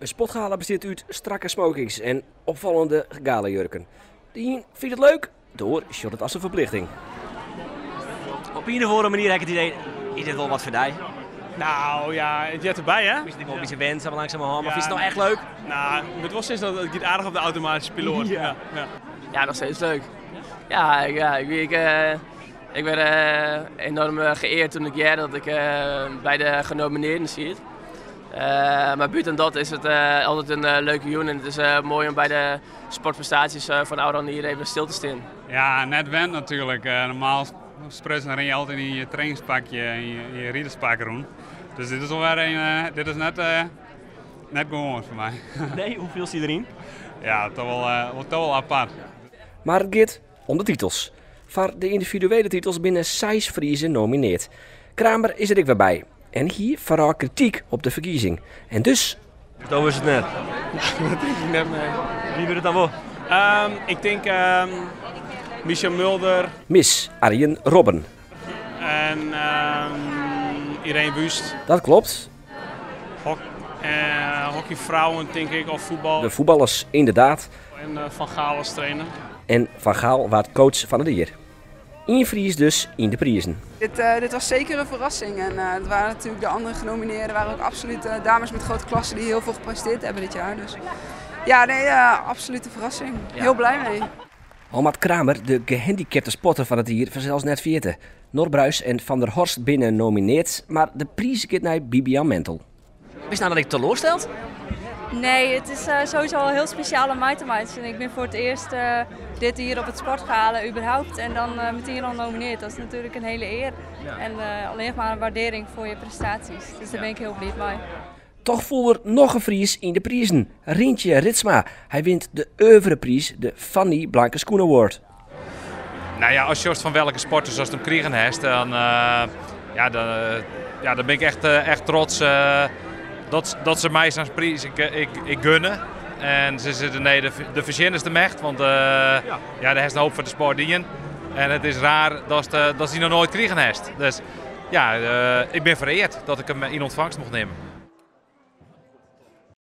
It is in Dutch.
Een sportgala bestaat uit strakke smokings en opvallende galajurken. De een vindt het leuk, door shot het als een verplichting. Op een of andere manier heb ik het idee, is dit wel wat voor jou? Nou ja, het jet erbij hè? Misschien wel een beetje wens, maar langzamerhand. Maar vind je het nou echt leuk? Nou, het was steeds dat het gaat aardig op de automatische piloot. Ja. Ja, nog steeds leuk. Ja, ik werd enorm geëerd toen ik dat ik bij de genomineerden zie. Maar buiten dat is het altijd een leuke joen en het is mooi om bij de sportprestaties van Oranje hier even stil te staan. Ja, net wend natuurlijk. Normaal sprutsen ren je altijd in je trainingspakje en je riederspak rond. Dus dit is alweer dit is net gewoon voor mij. Nee, hoeveel zie je erin? Ja, toch wel apart. Maar het gaat om de titels. Voor de individuele titels binnen 6 Friezen nomineerd. Kramer is er ook weer bij. En hier vooral kritiek op de verkiezing. En dus... Dat was het net. Dat denk ik net mee. Wie wil het dan wel? Ik denk Michel Mulder Miss Arjen Robben. en Irene Wust. Dat klopt. Hockeyvrouwen denk ik, of voetbal. De voetballers inderdaad. En Van Gaal als trainer. En Van Gaal werd coach van het jaar. Eén Fries dus in de prijzen. Dit was zeker een verrassing en het waren natuurlijk de andere genomineerden waren ook absoluut dames met grote klassen die heel veel gepresteerd hebben dit jaar. Dus ja, nee, absolute verrassing. Heel blij mee. Almaat Kramer, de gehandicapte spotter van het jaar, vanzelfs net 40. Norbruis en Van der Horst binnen nomineerd, maar de prijs gaat naar Bibian Mentel. Is nou dat ik teleursteld? Nee, het is sowieso al heel speciaal om mij te maken. En ik ben voor het eerst dit hier op het sportgala überhaupt en dan meteen al nomineerd. Dat is natuurlijk een hele eer. Ja. En alleen maar een waardering voor je prestaties. Dus daar ben ik heel blij mee. Toch voel er nog een Fries in de prijzen. Rintje Ritsma. Hij wint de oeuvreprijs, de Fanny Blanke Schoen Award. Nou ja, als je van welke sporters als hem krijgen heeft, dan ben ik echt trots dat ze mij zijn prijs ik gunnen. En ze zitten de verzin is de mecht, want daar heeft een hoop voor de sport dienen. En het is raar dat ze die nog nooit krijgen heeft. Dus ja, ik ben vereerd dat ik hem in ontvangst mocht nemen.